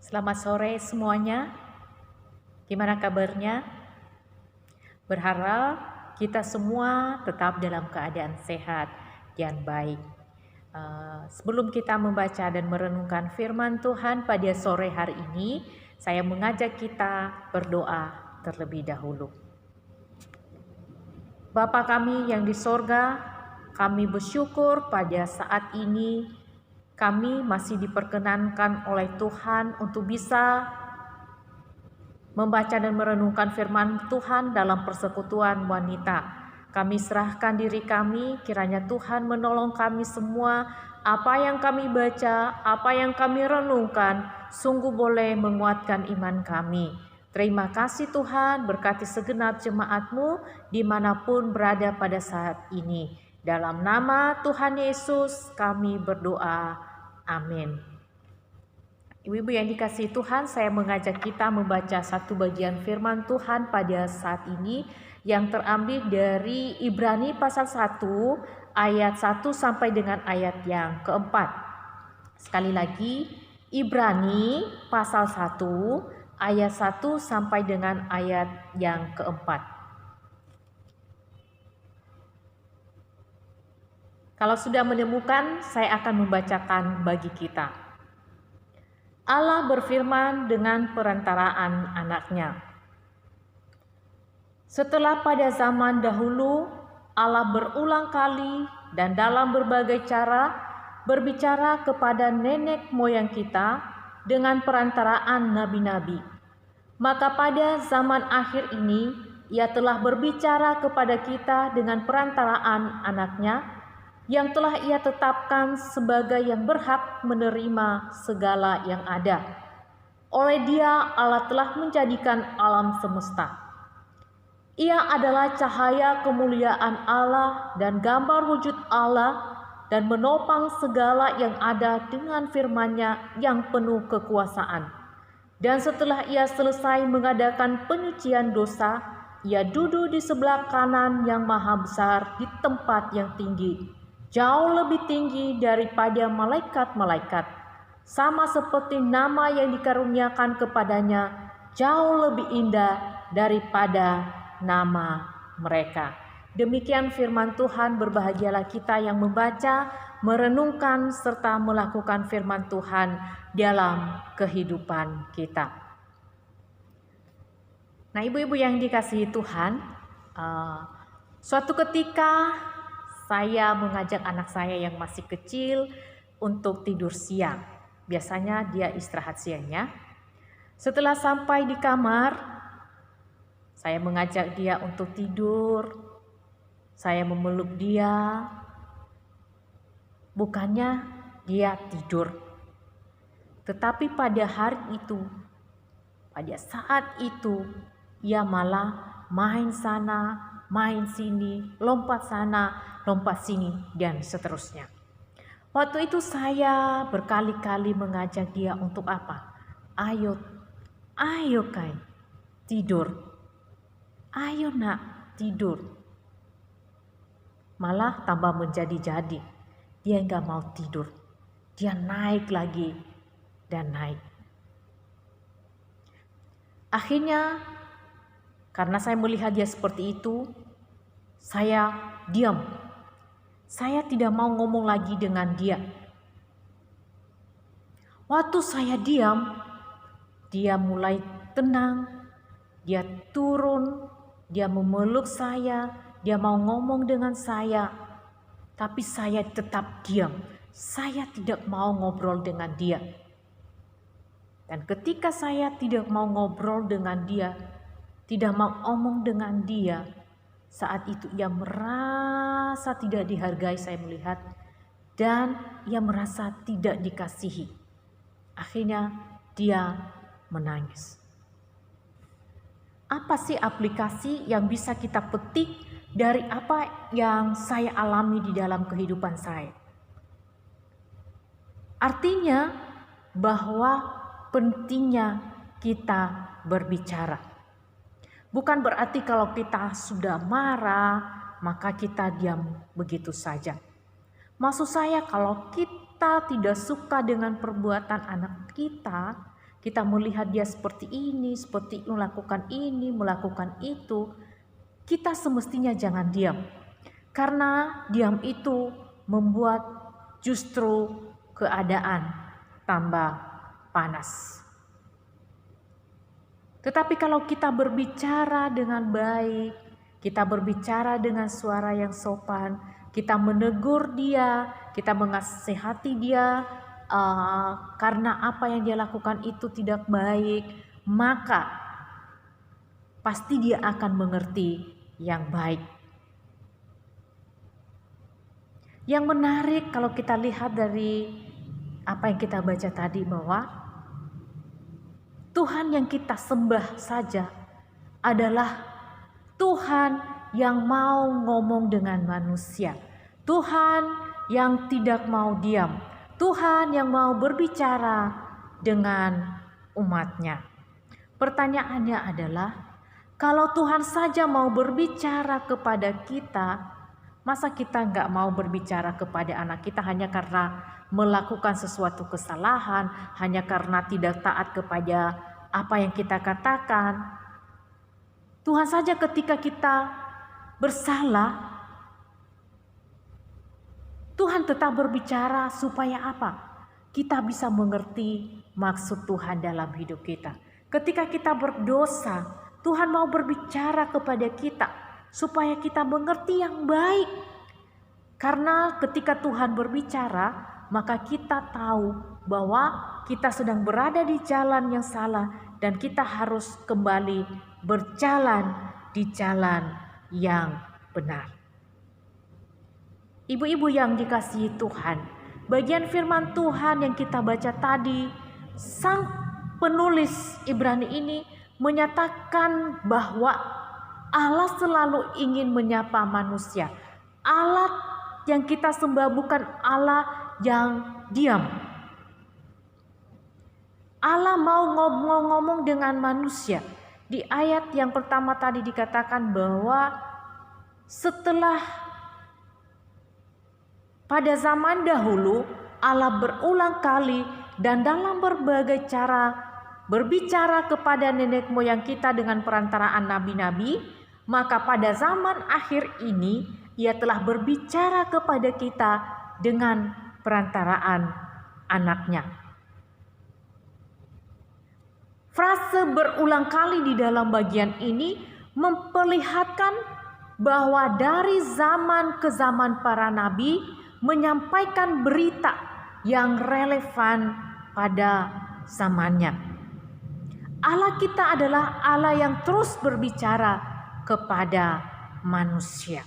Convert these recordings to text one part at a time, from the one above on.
Selamat sore semuanya. Gimana kabarnya? Berharap kita semua tetap dalam keadaan sehat dan baik. Sebelum kita membaca dan merenungkan firman Tuhan pada sore hari ini, saya mengajak kita berdoa terlebih dahulu. Bapa kami yang di sorga, kami bersyukur pada saat ini kami masih diperkenankan oleh Tuhan untuk bisa membaca dan merenungkan firman Tuhan dalam persekutuan wanita. Kami serahkan diri kami, kiranya Tuhan menolong kami semua. Apa yang kami baca, apa yang kami renungkan, sungguh boleh menguatkan iman kami. Terima kasih Tuhan, berkati segenap jemaat-Mu dimanapun berada pada saat ini. Dalam nama Tuhan Yesus kami berdoa. Amin. Ibu-ibu yang dikasihi Tuhan, saya mengajak kita membaca satu bagian firman Tuhan pada saat ini yang terambil dari Ibrani pasal 1 ayat 1 sampai dengan ayat yang keempat. Sekali lagi, Ibrani pasal 1 ayat 1 sampai dengan ayat yang keempat. Kalau sudah menemukan, saya akan membacakan bagi kita. Allah berfirman dengan perantaraan anaknya. Setelah pada zaman dahulu, Allah berulang kali dan dalam berbagai cara berbicara kepada nenek moyang kita dengan perantaraan nabi-nabi. Maka pada zaman akhir ini, Ia telah berbicara kepada kita dengan perantaraan anaknya, yang telah Ia tetapkan sebagai yang berhak menerima segala yang ada. Oleh Dia Allah telah menjadikan alam semesta. Ia adalah cahaya kemuliaan Allah dan gambar wujud Allah, dan menopang segala yang ada dengan firman-Nya yang penuh kekuasaan. Dan setelah Ia selesai mengadakan penyucian dosa, Ia duduk di sebelah kanan yang maha besar di tempat yang tinggi, jauh lebih tinggi daripada malaikat-malaikat, sama seperti nama yang dikaruniakan kepadanya jauh lebih indah daripada nama mereka. Demikian firman Tuhan. Berbahagialah kita yang membaca, merenungkan, serta melakukan firman Tuhan dalam kehidupan kita. Nah, ibu-ibu yang dikasihi Tuhan, suatu ketika saya mengajak anak saya yang masih kecil untuk tidur siang. Biasanya dia istirahat siangnya. Setelah sampai di kamar, saya mengajak dia untuk tidur. Saya memeluk dia. Bukannya dia tidur. Tetapi pada hari itu, pada saat itu, ia malah main sana, main sini, lompat sana, lompat sini, dan seterusnya. Waktu itu saya berkali-kali mengajak dia untuk apa? Ayo Kai, tidur. Ayo nak, tidur. Malah tambah menjadi-jadi. Dia nggak mau tidur. Dia naik lagi dan naik. Akhirnya, karena saya melihat dia seperti itu, saya diam. Saya tidak mau ngomong lagi dengan dia. Waktu saya diam, dia mulai tenang, dia turun, dia memeluk saya, dia mau ngomong dengan saya. Tapi saya tetap diam. Saya tidak mau ngobrol dengan dia. Dan ketika saya tidak mau ngobrol dengan dia, tidak mau omong dengan dia, saat itu ia merasa tidak dihargai, saya melihat, dan ia merasa tidak dikasihi. Akhirnya dia menangis. Apa sih aplikasi yang bisa kita petik dari apa yang saya alami di dalam kehidupan saya? Artinya bahwa pentingnya kita berbicara. Bukan berarti kalau kita sudah marah, maka kita diam begitu saja. Maksud saya kalau kita tidak suka dengan perbuatan anak kita, kita melihat dia seperti ini, seperti melakukan ini, melakukan itu, kita semestinya jangan diam. Karena diam itu membuat justru keadaan tambah panas. Tetapi kalau kita berbicara dengan baik, kita berbicara dengan suara yang sopan, kita menegur dia, kita menasihati dia karena apa yang dia lakukan itu tidak baik, maka pasti dia akan mengerti yang baik. Yang menarik kalau kita lihat dari apa yang kita baca tadi, bahwa Tuhan yang kita sembah saja adalah Tuhan yang mau ngomong dengan manusia. Tuhan yang tidak mau diam. Tuhan yang mau berbicara dengan umatnya. Pertanyaannya adalah, kalau Tuhan saja mau berbicara kepada kita, masa kita nggak mau berbicara kepada anak kita hanya karena melakukan sesuatu kesalahan, hanya karena tidak taat kepada apa yang kita katakan? Tuhan saja ketika kita bersalah, Tuhan tetap berbicara supaya apa? Kita bisa mengerti maksud Tuhan dalam hidup kita. Ketika kita berdosa, Tuhan mau berbicara kepada kita supaya kita mengerti yang baik. Karena ketika Tuhan berbicara, maka kita tahu bahwa kita sedang berada di jalan yang salah dan kita harus kembali berjalan di jalan yang benar. Ibu-ibu yang dikasihi Tuhan, bagian firman Tuhan yang kita baca tadi, sang penulis Ibrani ini menyatakan bahwa Allah selalu ingin menyapa manusia. Allah yang kita sembah bukan Allah yang diam. Allah mau ngomong dengan manusia. Di ayat yang pertama tadi dikatakan bahwa setelah pada zaman dahulu Allah berulang kali dan dalam berbagai cara berbicara kepada nenek moyang kita dengan perantaraan nabi-nabi, maka pada zaman akhir ini Ia telah berbicara kepada kita dengan perantaraan anaknya. Frase berulang kali di dalam bagian ini memperlihatkan bahwa dari zaman ke zaman para nabi menyampaikan berita yang relevan pada zamannya. Allah kita adalah Allah yang terus berbicara kepada manusia.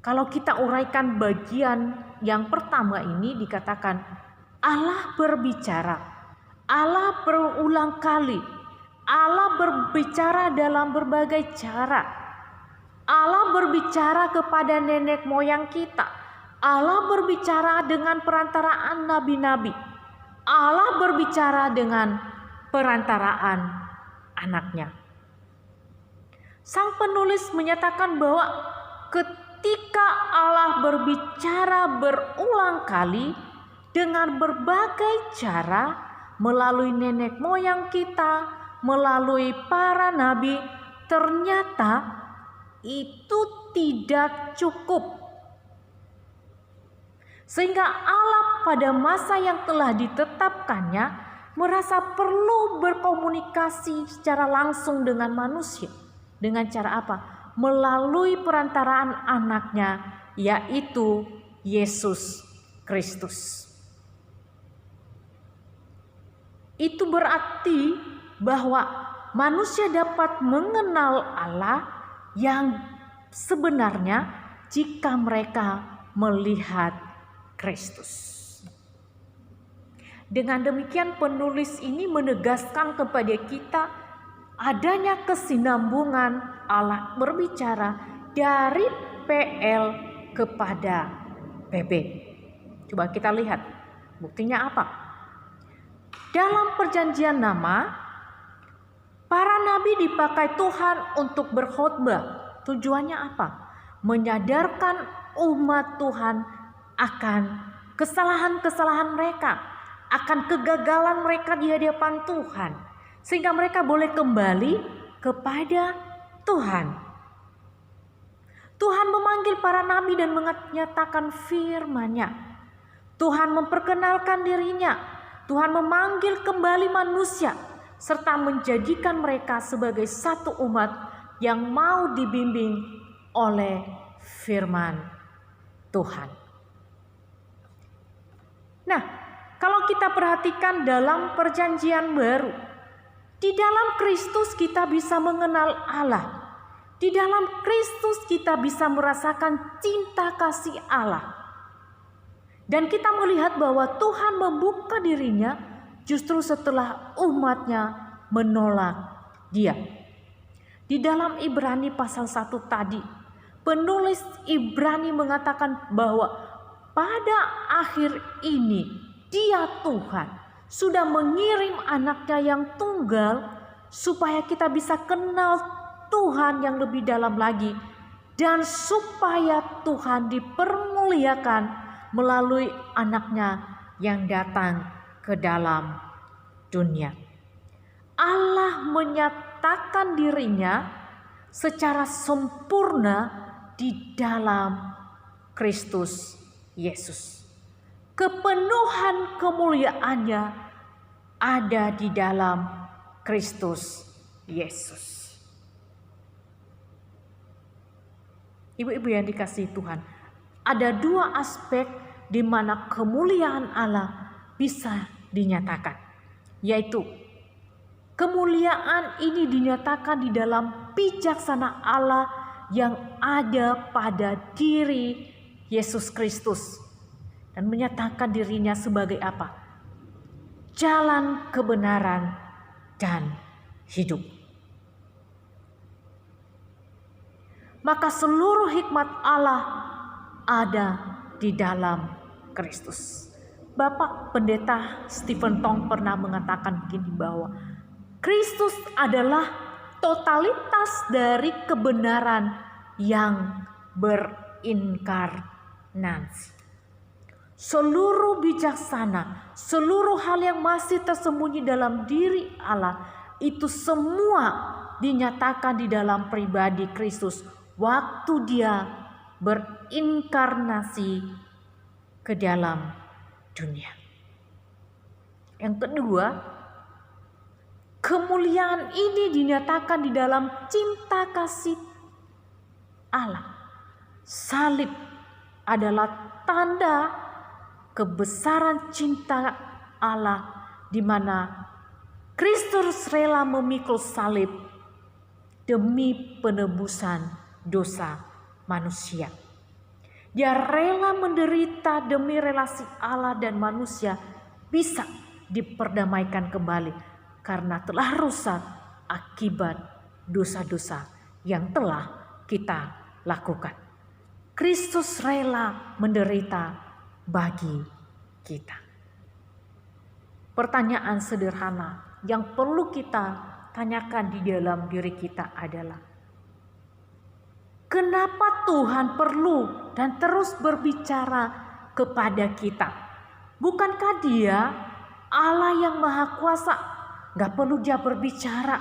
Kalau kita uraikan bagian yang pertama ini dikatakan Allah berbicara, Allah berulang kali, Allah berbicara dalam berbagai cara. Allah berbicara kepada nenek moyang kita, Allah berbicara dengan perantaraan nabi-nabi, Allah berbicara dengan perantaraan anaknya. Sang penulis menyatakan bahwa ketika Allah berbicara berulang kali dengan berbagai cara melalui nenek moyang kita, melalui para nabi, ternyata itu tidak cukup. Sehingga Allah pada masa yang telah ditetapkannya merasa perlu berkomunikasi secara langsung dengan manusia. Dengan cara apa? Melalui perantaraan anaknya, yaitu Yesus Kristus. Itu berarti bahwa manusia dapat mengenal Allah yang sebenarnya jika mereka melihat Kristus. Dengan demikian penulis ini menegaskan kepada kita adanya kesinambungan Allah berbicara dari PL kepada PB. Coba kita lihat buktinya apa. Dalam perjanjian lama, para nabi dipakai Tuhan untuk berkhotbah. Tujuannya apa? Menyadarkan umat Tuhan akan kesalahan-kesalahan mereka, akan kegagalan mereka di hadapan Tuhan, sehingga mereka boleh kembali kepada Tuhan. Tuhan memanggil para nabi dan menyatakan firman-Nya. Tuhan memperkenalkan dirinya. Tuhan memanggil kembali manusia serta menjadikan mereka sebagai satu umat yang mau dibimbing oleh firman Tuhan. Nah, kalau kita perhatikan dalam Perjanjian Baru, di dalam Kristus kita bisa mengenal Allah. Di dalam Kristus kita bisa merasakan cinta kasih Allah. Dan kita melihat bahwa Tuhan membuka dirinya justru setelah umatnya menolak Dia. Di dalam Ibrani pasal 1 tadi, penulis Ibrani mengatakan bahwa pada akhir ini Dia Tuhan sudah mengirim anaknya yang tunggal supaya kita bisa kenal Tuhan yang lebih dalam lagi, dan supaya Tuhan dipermuliakan melalui anaknya yang datang ke dalam dunia. Allah menyatakan dirinya secara sempurna di dalam Kristus Yesus. Kepenuhan kemuliaannya ada di dalam Kristus Yesus. Ibu-ibu yang dikasihi Tuhan, ada dua aspek di mana kemuliaan Allah bisa dinyatakan, yaitu kemuliaan ini dinyatakan di dalam bijaksana Allah yang ada pada diri Yesus Kristus dan menyatakan dirinya sebagai apa? Jalan kebenaran dan hidup. Maka seluruh hikmat Allah ada di dalam Kristus. Bapak Pendeta Stephen Tong pernah mengatakan begini, bahwa Kristus adalah totalitas dari kebenaran yang berinkarnasi. Seluruh bijaksana, seluruh hal yang masih tersembunyi dalam diri Allah, itu semua dinyatakan di dalam pribadi Kristus waktu Dia berinkarnasi ke dalam dunia. Yang kedua, kemuliaan ini dinyatakan di dalam cinta kasih Allah. Salib adalah tanda kebesaran cinta Allah, di mana Kristus rela memikul salib demi penebusan dosa manusia. Dia rela menderita demi relasi Allah dan manusia bisa diperdamaikan kembali, karena telah rusak akibat dosa-dosa yang telah kita lakukan. Kristus rela menderita bagi kita. Pertanyaan sederhana yang perlu kita tanyakan di dalam diri kita adalah, kenapa Tuhan perlu dan terus berbicara kepada kita? Bukankah Dia Allah yang Maha Kuasa? Gak perlu Dia berbicara,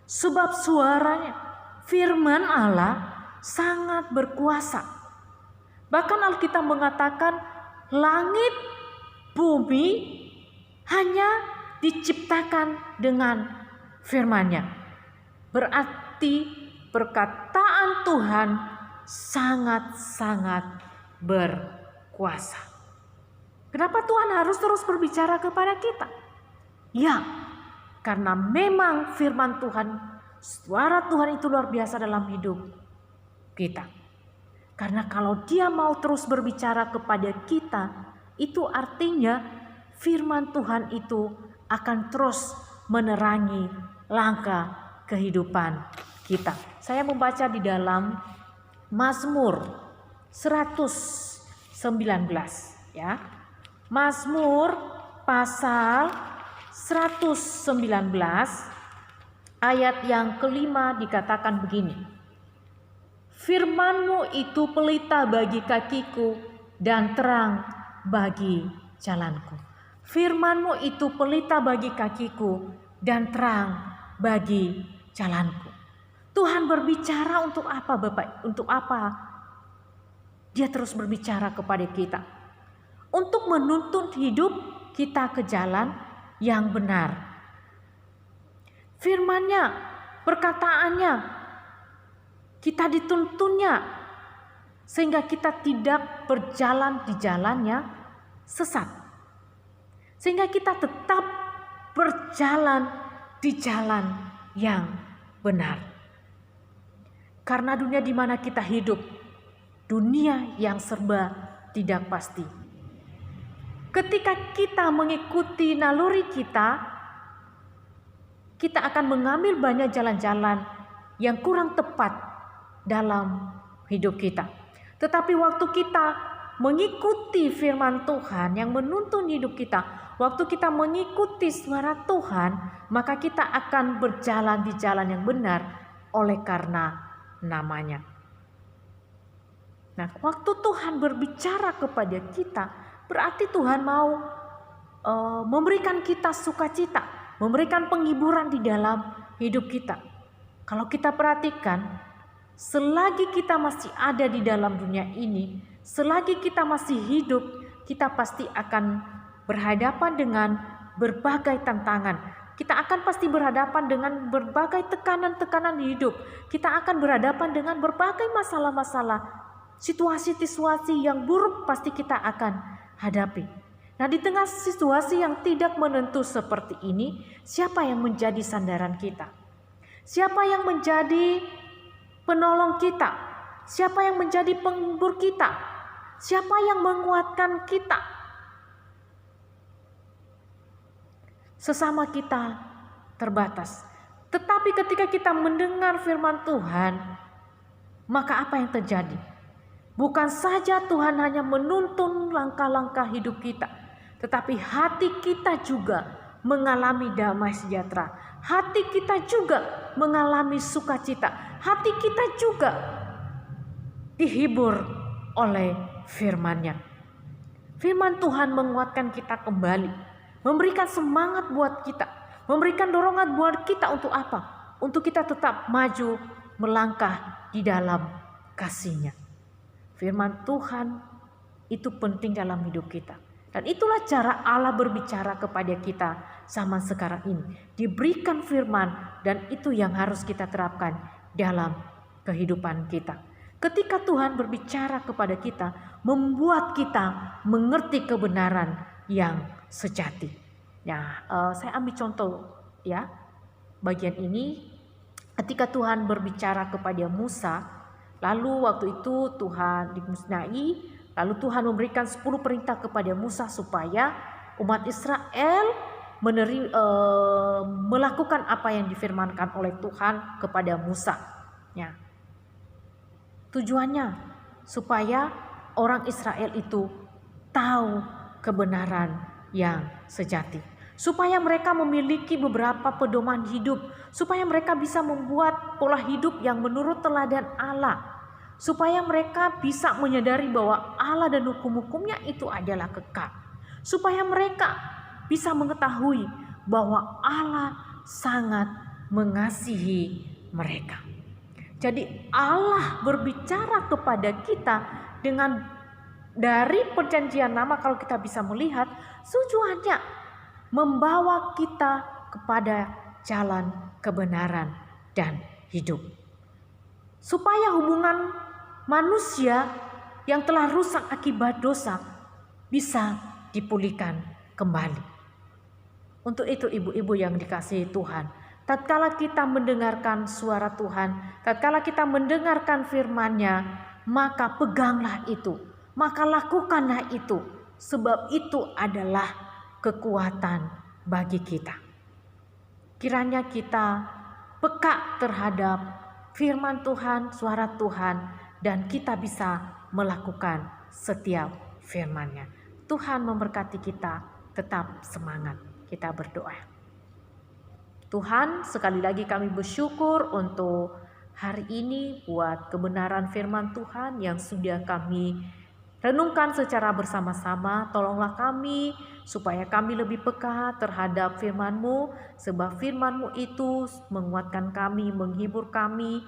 sebab suaranya, firman Allah sangat berkuasa. Bahkan Alkitab mengatakan langit, bumi hanya diciptakan dengan firman-Nya. Berarti perkataan Tuhan sangat-sangat berkuasa. Kenapa Tuhan harus terus berbicara kepada kita? Ya, karena memang firman Tuhan, suara Tuhan itu luar biasa dalam hidup kita. Karena kalau Dia mau terus berbicara kepada kita, itu artinya firman Tuhan itu akan terus menerangi langkah kehidupan kita. Saya membaca di dalam Mazmur 119 ya. Mazmur pasal 119 ayat yang kelima dikatakan begini. Firman-Mu itu pelita bagi kakiku dan terang bagi jalanku. Firman-Mu itu pelita bagi kakiku dan terang bagi jalanku. Tuhan berbicara untuk apa Bapak? Untuk apa Dia terus berbicara kepada kita? Untuk menuntun hidup kita ke jalan yang benar. Firman-Nya, perkataannya, kita dituntunnya sehingga kita tidak berjalan di jalannya sesat. Sehingga kita tetap berjalan di jalan yang benar. Karena dunia di mana kita hidup, dunia yang serba tidak pasti. Ketika kita mengikuti naluri kita akan mengambil banyak jalan-jalan yang kurang tepat dalam hidup kita. Tetapi waktu kita mengikuti firman Tuhan yang menuntun hidup kita, waktu kita mengikuti suara Tuhan, maka kita akan berjalan di jalan yang benar oleh karena namanya. Nah, waktu Tuhan berbicara kepada kita, berarti Tuhan mau memberikan kita sukacita, memberikan penghiburan di dalam hidup kita. Kalau kita perhatikan, selagi kita masih ada di dalam dunia ini, selagi kita masih hidup, kita pasti akan berhadapan dengan berbagai tantangan. Kita akan pasti berhadapan dengan berbagai tekanan-tekanan di hidup. Kita akan berhadapan dengan berbagai masalah-masalah, situasi-situasi yang buruk pasti kita akan hadapi. Nah, di tengah situasi yang tidak menentu seperti ini, siapa yang menjadi sandaran kita? Siapa yang menjadi penolong kita? Siapa yang menjadi penghibur kita? Siapa yang menguatkan kita? Sesama kita terbatas. Tetapi ketika kita mendengar firman Tuhan, maka apa yang terjadi? Bukan saja Tuhan hanya menuntun langkah-langkah hidup kita, tetapi hati kita juga mengalami damai sejahtera. Hati kita juga mengalami sukacita. Hati kita juga dihibur oleh firman-Nya. Firman Tuhan menguatkan kita kembali, memberikan semangat buat kita, memberikan dorongan buat kita untuk apa? Untuk kita tetap maju melangkah di dalam kasih-Nya. Firman Tuhan itu penting dalam hidup kita. Dan itulah cara Allah berbicara kepada kita zaman sekarang ini. Diberikan firman dan itu yang harus kita terapkan dalam kehidupan kita. Ketika Tuhan berbicara kepada kita, membuat kita mengerti kebenaran yang sejati. Nah, saya ambil contoh ya. Bagian ini ketika Tuhan berbicara kepada Musa, lalu waktu itu Tuhan dimusnai, lalu Tuhan memberikan 10 perintah kepada Musa supaya umat Israel melakukan apa yang difirmankan oleh Tuhan kepada Musa. Ya. Tujuannya supaya orang Israel itu tahu kebenaran yang sejati. Supaya mereka memiliki beberapa pedoman hidup. Supaya mereka bisa membuat pola hidup yang menurut teladan Allah. Supaya mereka bisa menyadari bahwa Allah dan hukum-hukumnya itu adalah kekal. Supaya mereka bisa mengetahui bahwa Allah sangat mengasihi mereka. Jadi Allah berbicara kepada kita dengan dari perjanjian lama, kalau kita bisa melihat, tujuannya membawa kita kepada jalan kebenaran dan hidup. Supaya hubungan manusia yang telah rusak akibat dosa bisa dipulihkan kembali. Untuk itu ibu-ibu yang dikasihi Tuhan, tatkala kita mendengarkan suara Tuhan, tatkala kita mendengarkan firman-Nya, maka peganglah itu, maka lakukanlah itu, sebab itu adalah kekuatan bagi kita. Kiranya kita peka terhadap firman Tuhan, suara Tuhan, dan kita bisa melakukan setiap firman-Nya. Tuhan memberkati kita, tetap semangat. Kita berdoa. Tuhan, sekali lagi kami bersyukur untuk hari ini buat kebenaran firman Tuhan yang sudah kami renungkan secara bersama-sama. Tolonglah kami supaya kami lebih peka terhadap firman-Mu, sebab firman-Mu itu menguatkan kami, menghibur kami,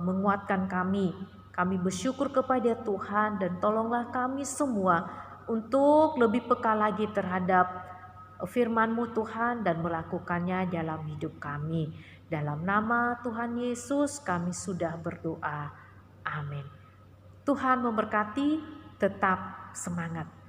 menguatkan kami. Kami bersyukur kepada Tuhan, dan tolonglah kami semua untuk lebih peka lagi terhadap firman-Mu Tuhan dan melakukannya dalam hidup kami. Dalam nama Tuhan Yesus kami sudah berdoa. Amin. Tuhan memberkati, tetap semangat.